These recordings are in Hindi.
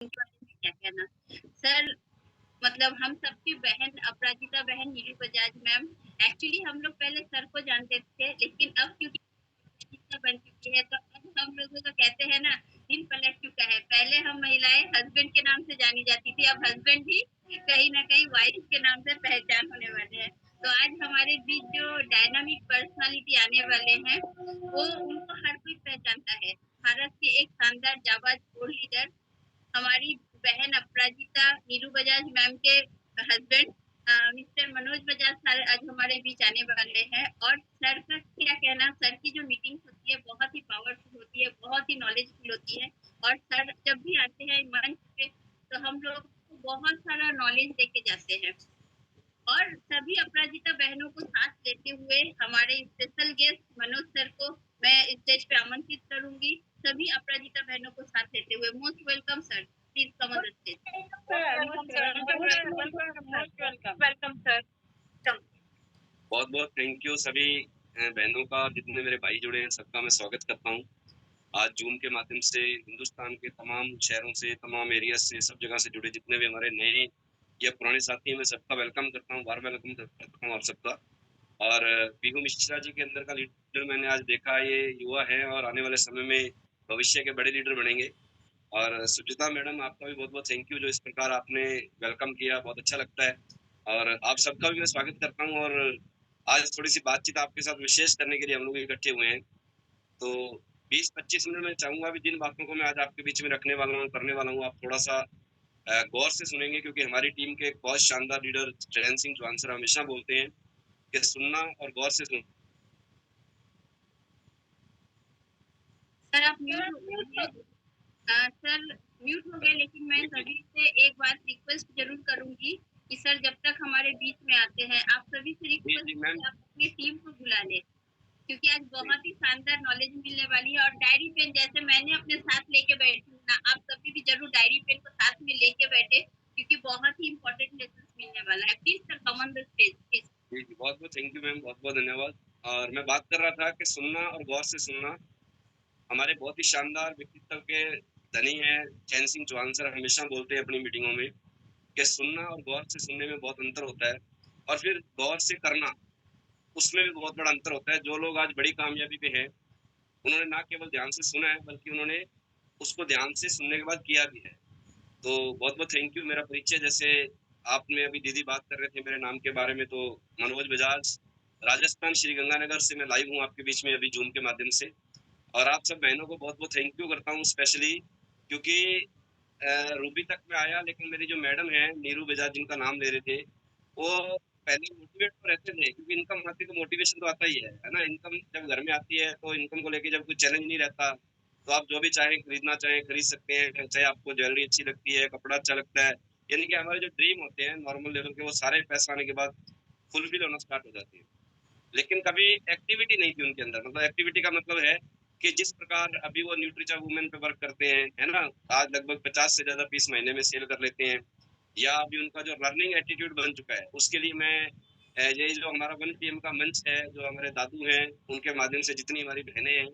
क्या कहना सर, मतलब हम सबकी बहन अपराजिता बहन नीलू बजाज मैम, एक्चुअली हम लोग पहले सर को जानते थे, लेकिन अब क्योंकि बन चुकी है तो अब हम लोगों का कहते हैं ना, दिन पलट चुका है। पहले हम महिलाएं हस्बैंड के नाम से जानी जाती थी, अब हस्बैंड भी कहीं ना कहीं वाइफ के नाम से पहचान होने वाले हैं। तो आज हमारे बीच जो डायनामिक पर्सनालिटी आने वाले हैं, वो उनको हर कोई पहचानता है। भारत के एक शानदार जाबाज कोर लीडर, हमारी बहन अपराजिता नीरू बजाज मैम के husband mister Manoj Bajaj sir आज हमारे बीच आने वाले हैं। और सर का क्या कहना, सर की जो मीटिंग होती है बहुत ही पावरफुल होती है, बहुत ही नॉलेजफुल होती है। और सर जब भी आते हैं मंच पे तो हम लोग को बहुत सारा नॉलेज देके जाते हैं। और सभी अपराजिता बहनों को साथ लेते हुए हमारे स्पेशल गेस्ट मनोज सर को मैं स्टेज पे आमंत्रित करूंगी। सभी अपराजिता बहनों को साथ लेते हुए most welcome sir, please come on the stage. Welcome sir. बहुत बहुत थैंक यू सभी बहनों का, जितने मेरे भाई जुड़े हैं सबका मैं स्वागत करता हूँ। आज जूम के माध्यम से हिंदुस्तान के तमाम शहरों से, तमाम एरिया से, सब जगह से जुड़े जितने भी हमारे नए या पुराने साथी हैं, मैं सबका वेलकम करता हूँ, बार वेलकम करता हूँ आप सबका। और पीहू मिश्रा जी के अंदर का लीडर मैंने आज देखा, ये युवा है और आने वाले समय में भविष्य के बड़े लीडर बनेंगे। और सुचिता मैडम, आपका भी बहुत बहुत थैंक यू, जो इस प्रकार आपने वेलकम किया, बहुत अच्छा लगता है। और आप सबका भी मैं स्वागत करता हूँ। और आज थोड़ी सी बातचीत आपके साथ विशेष करने के लिए हम लोग इकट्ठे हुए हैं। तो 20-25 मिनट में चाहूंगा भी जिन बातों को मैं आज आपके बीच में रखने वाला हूँ, करने वाला हूँ, आप थोड़ा सा गौर से सुनेंगे, क्योंकि हमारी टीम के एक बहुत शानदार लीडर चैन सिंह चौहान सर हमेशा बोलते हैं कि सुनना और गौर से सुनना। सर आप म्यूट हो गए। सर म्यूट हो गए, लेकिन मैं सभी से एक बात रिक्वेस्ट जरूर करूंगी कि सर जब तक हमारे बीच में आते हैं आप सभी से रिक्वेस्ट जी मैम, आप अपनी टीम को बुला लें, क्योंकि आज बहुत ही शानदार नॉलेज मिलने वाली है। और डायरी पेन जैसे मैंने अपने साथ लेके बैठी हूँ ना, आप सभी भी जरूर डायरी पेन को साथ में लेके बैठे, क्योंकि बहुत ही इंपॉर्टेंट लेसन मिलने वाला है। Please sir come on the stage please. जी बहुत बहुत थैंक यू मैम, बहुत बहुत धन्यवाद। और मैं बात कर रहा था कि सुनना और गौर से सुनना, हमारे बहुत ही शानदार व्यक्तित्व के धनी हैं चैन सिंह चौहान सर हमेशा बोलते हैं अपनी मीटिंगों में कि सुनना और गौर से सुनने में बहुत अंतर होता है, और फिर गौर से करना, उसमें भी बहुत बड़ा अंतर होता है। जो लोग आज बड़ी कामयाबी पे हैं, उन्होंने ना केवल ध्यान से सुना है, बल्कि उन्होंने उसको ध्यान से सुनने के बाद किया भी है। तो बहुत बहुत थैंक यू। मेरा परिचय, जैसे आपने अभी दीदी बात कर रहे थे मेरे नाम के बारे में, तो मनोज बजाज, राजस्थान श्री गंगानगर से मैं लाइव हूँ आपके बीच में अभी जूम के माध्यम से। और आप सब बहनों को बहुत बहुत थैंक यू करता हूँ स्पेशली, क्योंकि रूबी तक में आया, लेकिन मेरी जो मैडम है नीरू बजाज जिनका नाम ले रहे थे, वो पहले मोटिवेट तो रहते थे, क्योंकि इनकम आती तो मोटिवेशन तो आता ही है ना। इनकम जब घर में आती है तो इनकम को लेके जब कोई चैलेंज नहीं रहता, तो आप जो भी चाहें खरीदना चाहें खरीद सकते हैं, चाहे आपको ज्वेलरी अच्छी लगती है, कपड़ा अच्छा लगता है, यानी कि हमारे जो ड्रीम होते हैं नॉर्मल लेवल के, वो सारे पैसा आने के बाद फुलफिल होना स्टार्ट हो जाती है। लेकिन कभी एक्टिविटी नहीं थी उनके अंदर। मतलब एक्टिविटी का मतलब है कि जिस प्रकार अभी वो न्यूट्रीचा वुमेन पे वर्क करते हैं, है ना, आज लगभग 50 से ज्यादा पीस महीने में सेल कर लेते हैं, या अभी उनका जो लर्निंग एटीट्यूड बन चुका है, उसके लिए मैं ये जो हमारा 1 PM का मंच है, जो हमारे दादू हैं, उनके माध्यम से जितनी हमारी बहनें हैं,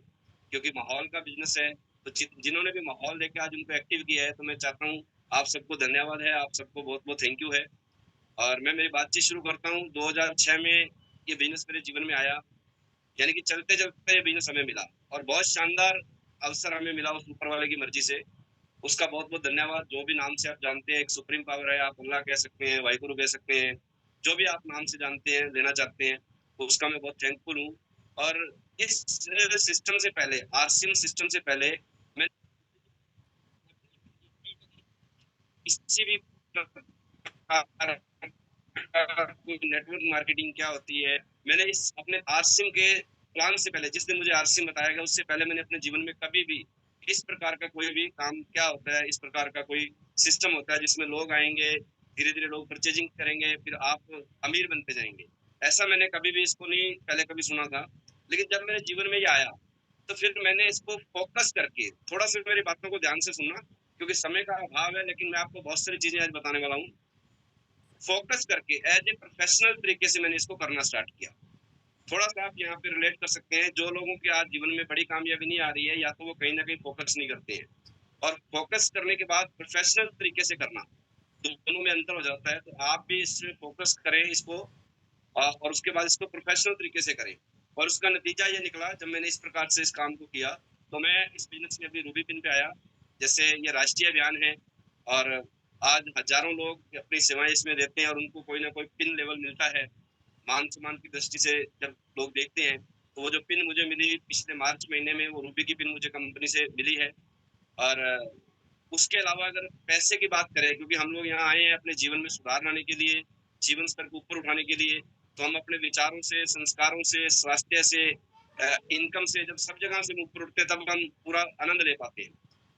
क्योंकि माहौल का बिजनेस है, तो जिन्होंने भी माहौल लेके आज उनको एक्टिव किया है, तो मैं चाहता हूँ आप सबको धन्यवाद है, आप सबको बहुत बहुत थैंक यू है। और मैं मेरी बातचीत शुरू करता हूँ। 2006 में ये बिजनेस मेरे जीवन में आया, यानी कि चलते चलते ये बिजनेस हमें मिला, और बहुत शानदार अवसर हमें मिला उस ऊपर वाले की मर्जी से। उसका बहुत बहुत धन्यवाद। जो भी नाम से आप जानते हैं, एक सुप्रीम पावर है, आप अल्लाह कह सकते हैं, वाहिगुरु कह सकते हैं, जो भी आप नाम से जानते हैं, लेना चाहते हैं, तो उसका मैं बहुत थैंकफुल हूँ। और इस सिस्टम से पहले, आरसीएम सिस्टम से पहले, मैं किसी भी नेटवर्क मार्केटिंग क्या होती है, मैंने इस अपने आरसीएम के प्लान से पहले, जिस दिन मुझे आरसीएम बताया गया, उससे पहले मैंने अपने जीवन में कभी भी इस प्रकार का कोई भी काम क्या होता है, इस प्रकार का कोई सिस्टम होता है जिसमें लोग आएंगे, धीरे धीरे लोग परचेजिंग करेंगे, फिर आप अमीर बनते जाएंगे, ऐसा मैंने कभी भी इसको नहीं पहले कभी सुना था। लेकिन जब मेरे जीवन में ये आया, तो फिर मैंने इसको फोकस करके, थोड़ा सा मेरी बातों को ध्यान से सुनना, क्योंकि समय का अभाव है, लेकिन मैं आपको बहुत सारी चीजें आज बताने वाला हूँ। फोकस करके एज ए प्रोफेशनल तरीके से मैंने इसको करना स्टार्ट किया। थोड़ा सा आप यहाँ पे रिलेट कर सकते हैं, जो लोगों के आज जीवन में बड़ी कामयाबी नहीं आ रही है, या तो वो कहीं ना कहीं फोकस नहीं करते हैं, और फोकस करने के बाद प्रोफेशनल तरीके से करना, दोनों में अंतर हो जाता है। तो आप भी इसमें फोकस करें इसको, और उसके बाद इसको प्रोफेशनल तरीके से करें। और उसका नतीजा ये निकला, जब मैंने इस प्रकार से इस काम को किया, तो मैं इस बिजनेस में अभी रूबी पिन पे आया। जैसे ये राष्ट्रीय अभियान है, और आज हजारों लोग अपनी सेवाएं इसमें देते हैं, और उनको कोई ना कोई पिन लेवल मिलता है। मान सम्मान की दृष्टि से जब लोग देखते हैं, तो वो जो पिन मुझे मिली पिछले मार्च महीने में, वो रूबी की पिन मुझे कंपनी से मिली है। और उसके अलावा अगर पैसे की बात करें, क्योंकि हम लोग यहाँ आए हैं अपने जीवन में सुधार लाने के लिए, जीवन स्तर को ऊपर उठाने के लिए, तो हम अपने विचारों से, संस्कारों से, स्वास्थ्य से, इनकम से, जब सब जगह से हम ऊपर उठते हैं, तब हम पूरा आनंद ले पाते हैं।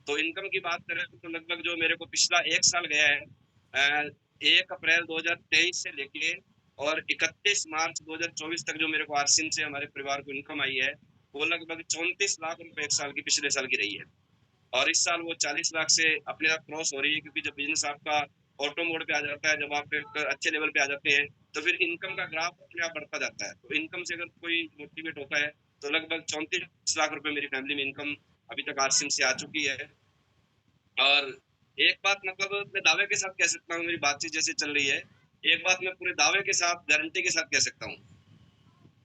तो इनकम की बात करें तो लगभग जो मेरे को पिछला 1 साल गया है, 1 अप्रैल 2023 से लेके और 31 मार्च 2024 तक जो मेरे को आरसीएम से हमारे परिवार को इनकम आई है, वो लगभग 34 लाख रुपए 1 साल की, पिछले साल की रही है। और इस साल वो 40 लाख से अपने आप क्रॉस हो रही है, क्योंकि जब बिजनेस आपका ऑटो मोड पे आ जाता है, जब आप एक अच्छे लेवल पे आ जाते हैं, तो फिर इनकम का ग्राफ अपने आप बढ़ता जाता है। तो इनकम से अगर कोई मोटिवेट होता है, तो लगभग 34 लाख रुपए मेरी फैमिली में इनकम अभी तक आरसीएम से आ चुकी है। और एक बात मतलब मैं दावे के साथ कह सकता हूँ, मेरी बातचीत जैसे चल रही है, एक बात मैं पूरे दावे के साथ, गारंटी के साथ कह सकता हूँ,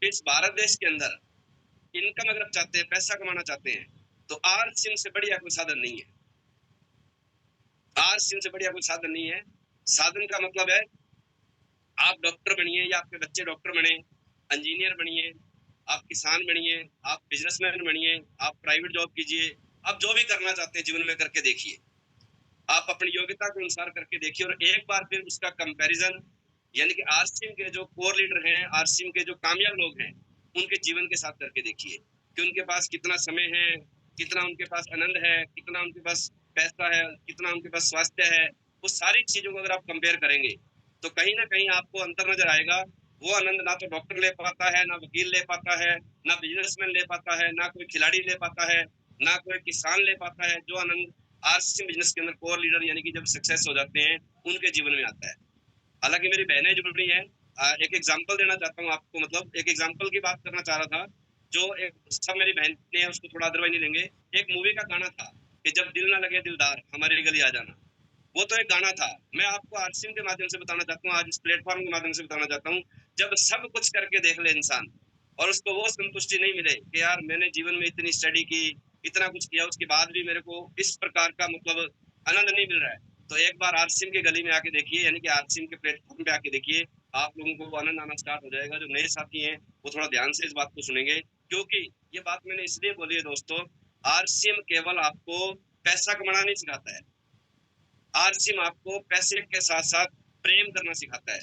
इस भारत देश के अंदर इनकम अगर आप चाहते हैं, पैसा कमाना चाहते हैं, तो आरसीएम से बढ़िया कोई साधन नहीं है। आरसीएम से बढ़िया कोई साधन नहीं है। साधन का मतलब है, आप डॉक्टर बनिए या आपके बच्चे डॉक्टर बने, इंजीनियर बनिए, आप किसान बनिए, आप बिजनेसमैन बनिए, आप प्राइवेट जॉब कीजिए, आप जो भी करना चाहते हैं जीवन में करके देखिए। आप अपनी योग्यता के अनुसार करके देखिए, और एक बार फिर उसका कंपैरिजन, यानी कि आरसीएम के जो कोर लीडर हैं, आरसीएम के जो कामयाब लोग हैं, उनके जीवन के साथ करके देखिए कि उनके पास कितना समय है, कितना उनके पास आनंद है, कितना उनके पास पैसा है, कितना उनके पास स्वास्थ्य है। वो सारी चीजों को अगर आप कंपेयर करेंगे, तो कहीं ना कहीं आपको अंतर नजर आएगा। वो आनंद ना तो डॉक्टर ले पाता है, ना वकील ले पाता है, ना बिजनेसमैन ले पाता है, ना कोई खिलाड़ी ले पाता है, ना कोई किसान ले पाता है, जो आनंद आरसीएम बिजनेस के अंदर कोर लीडर यानी कि जब सक्सेस हो जाते हैं, उनके जीवन में आता है। हालांकि मेरी बहनें जुड़ रही हैं, एक एग्जांपल देना चाहता हूँ आपको, मतलब एक एग्जांपल की बात करना चाह रहा था। जो एक सब मेरी बहनें हैं, उसको थोड़ा अदरवाइज नहीं लेंगे। एक मूवी का गाना था कि जब दिल ना लगे दिलदार हमारी गली आ जाना, वो तो एक गाना था। मैं आपको आरसीएम के माध्यम से बताना चाहता हूँ, आज इस प्लेटफॉर्म के माध्यम से बताना चाहता हूँ, जब सब कुछ करके देख ले इंसान, और उसको वो संतुष्टि नहीं मिले कि यार मैंने जीवन में इतनी स्टडी की, इतना कुछ किया, उसके बाद भी मेरे को इस प्रकार का मतलब आनंद नहीं मिल रहा है, तो एक बार आरसीएम के गली में आके देखिए, यानी कि आरसीएम के प्लेटफॉर्म पे आके देखिए, आप लोगों को वो आनंद आना स्टार्ट हो जाएगा। जो नए साथी हैं, वो थोड़ा ध्यान से इस बात को सुनेंगे, क्योंकि ये बात मैंने इसलिए बोली है दोस्तों, आरसीएम केवल आपको पैसा कमाना नहीं सिखाता है। आरसीएम आपको पैसे के साथ साथ प्रेम करना सिखाता है।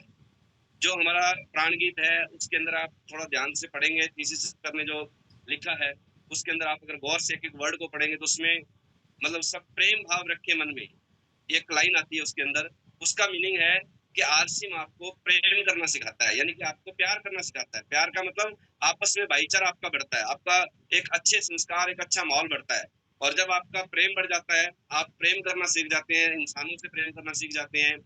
जो हमारा प्राण गीत है, उसके अंदर आप थोड़ा ध्यान से पढ़ेंगे, थीसिस सर ने जो लिखा है, उसके अंदर आप अगर गौर से एक एक वर्ड को पढ़ेंगे, तो उसमें मतलब सब प्रेम भाव रखे मन में, एक लाइन आती है उसके अंदर। उसका मीनिंग है कि आरसीएम आपको प्रेम करना सिखाता है, यानी कि आपको प्यार करना सिखाता है। प्यार का मतलब आपस में भाईचारा आपका बढ़ता है, आपका एक अच्छे संस्कार, एक अच्छा माहौल बढ़ता है। और जब आपका प्रेम बढ़ जाता है, आप प्रेम करना सीख जाते हैं, इंसानों से प्रेम करना सीख जाते हैं,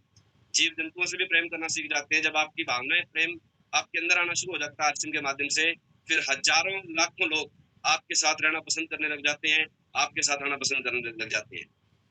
जीव जंतुओं से भी प्रेम करना सीख जाते हैं। जब आपकी भावनाएं, प्रेम आपके अंदर आना शुरू हो जाता है आरसीएम के माध्यम से, फिर हजारों लाखों लोग आपके साथ रहना पसंद करने लग जाते हैं, आपके साथ रहना पसंद करने लग जाते हैं।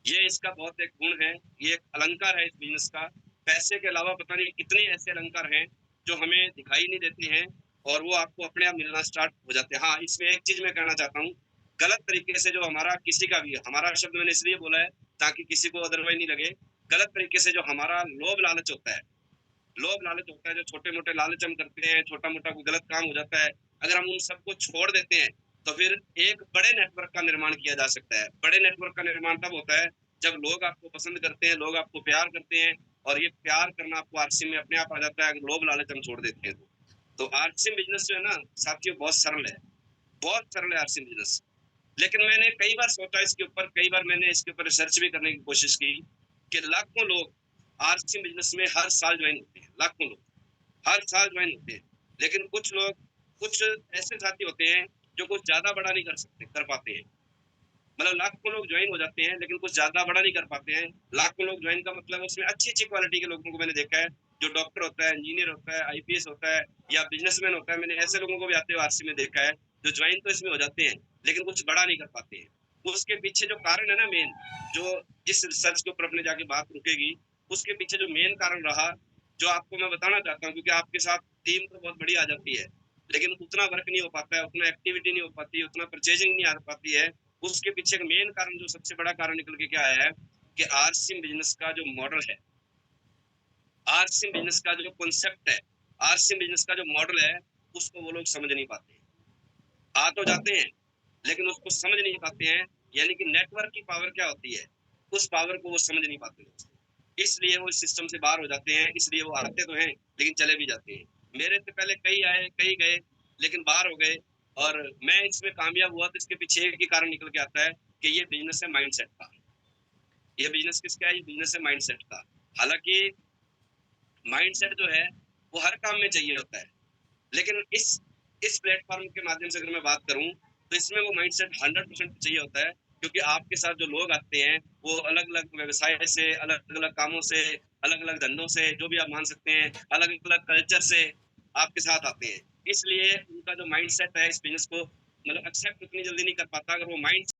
ये इसका बहुत एक गुण है, ये एक अलंकार है इस बिजनेस का। पैसे के अलावा पता नहीं कितने ऐसे अलंकार हैं जो हमें दिखाई नहीं देते हैं, और वो आपको अपने आप मिलना स्टार्ट हो जाते हैं। हाँ, इसमें एक चीज मैं कहना चाहता हूँ, गलत तरीके से जो हमारा किसी का भी, हमारा शब्द मैंने इसलिए बोला है ताकि किसी को अदरवाइज नहीं लगे, गलत तरीके से जो हमारा लोभ लालच होता है, लोभ लालच होता है, जो छोटे मोटे लालच हम करते हैं, छोटा मोटा कोई गलत काम हो जाता है, अगर हम उन सबको छोड़ देते हैं, तो फिर एक बड़े नेटवर्क का निर्माण किया जा सकता है। बड़े नेटवर्क का निर्माण तब होता है जब लोग आपको पसंद करते हैं, लोग आपको प्यार करते हैं, और ये प्यार करना आपको आरसीएम में अपने आप आ जाता है अगर लोभ लालच हम छोड़ देते हैं। तो आरसीएम बिजनेस जो है ना साथियों, बहुत सरल है, बहुत सरल है आरसीएम बिजनेस। लेकिन मैंने कई बार सोचा इसके ऊपर, कई बार मैंने इसके ऊपर रिसर्च भी करने की कोशिश की, कि लाखों लोग आरसीएम बिजनेस में हर साल ज्वाइन होते हैं, लाखों लोग हर साल ज्वाइन होते हैं। लेकिन कुछ लोग, कुछ ऐसे साथी होते हैं जो कुछ ज्यादा बड़ा नहीं कर सकते, कर पाते हैं। मतलब लाखों लोग ज्वाइन हो जाते हैं, लेकिन कुछ ज्यादा बड़ा नहीं कर पाते हैं। लाखों लोग ज्वाइन का मतलब उसमें अच्छी अच्छी क्वालिटी के लोगों को मैंने देखा है, जो डॉक्टर होता है, इंजीनियर होता है, आईपीएस होता है, या बिजनेसमैन होता है। मैंने ऐसे लोगों को भी आते हुए आरसी में देखा है, जो ज्वाइन तो इसमें हो जाते हैं, लेकिन कुछ बड़ा नहीं कर पाते हैं। उसके पीछे जो कारण है ना मेन, जो जिस रिसर्च के ऊपर अपने जाके बात रुकेगी, उसके पीछे जो मेन कारण रहा, जो आपको मैं बताना चाहता हूँ, क्योंकि आपके साथ टीम तो बहुत बड़ी आ जाती है, लेकिन उतना वर्क नहीं हो पाता है, उतना एक्टिविटी नहीं हो पाती, उतना परचेजिंग नहीं आ पाती है। उसके पीछे का मेन कारण, जो सबसे बड़ा कारण निकल के क्या आया है कि आरसीएम बिजनेस का जो मॉडल है, आरसीएम बिजनेस का जो कॉन्सेप्ट है, आरसीएम बिजनेस का जो मॉडल है, उसको वो लोग समझ नहीं पाते। आ तो जाते हैं, लेकिन उसको समझ नहीं पाते हैं। यानी कि नेटवर्क की पावर क्या होती है, उस पावर को वो समझ नहीं पाते, इसलिए वो इस सिस्टम से बाहर हो जाते हैं। इसलिए वो आते तो हैं, लेकिन चले भी जाते हैं। मेरे से पहले कई आए, कई गए, लेकिन बाहर हो गए, और मैं इसमें कामयाब हुआ, तो इसके पीछे एक ही कारण निकल के आता है कि ये बिजनेस है माइंडसेट का। ये बिजनेस किसका है? ये बिजनेस है माइंडसेट का। हालांकि माइंडसेट जो है वो हर काम में चाहिए होता है, लेकिन इस प्लेटफॉर्म के माध्यम से अगर मैं बात करूं, तो इसमें वो माइंडसेट 100% चाहिए होता है, क्योंकि आपके साथ जो लोग आते हैं, वो अलग अलग व्यवसाय से, अलग अलग कामों से, अलग अलग धंधों से, जो भी आप मान सकते हैं, अलग अलग कल्चर से आपके साथ आते हैं। इसलिए उनका जो माइंडसेट है इस बिजनेस को मतलब एक्सेप्ट उतनी जल्दी नहीं कर पाता। अगर वो माइंड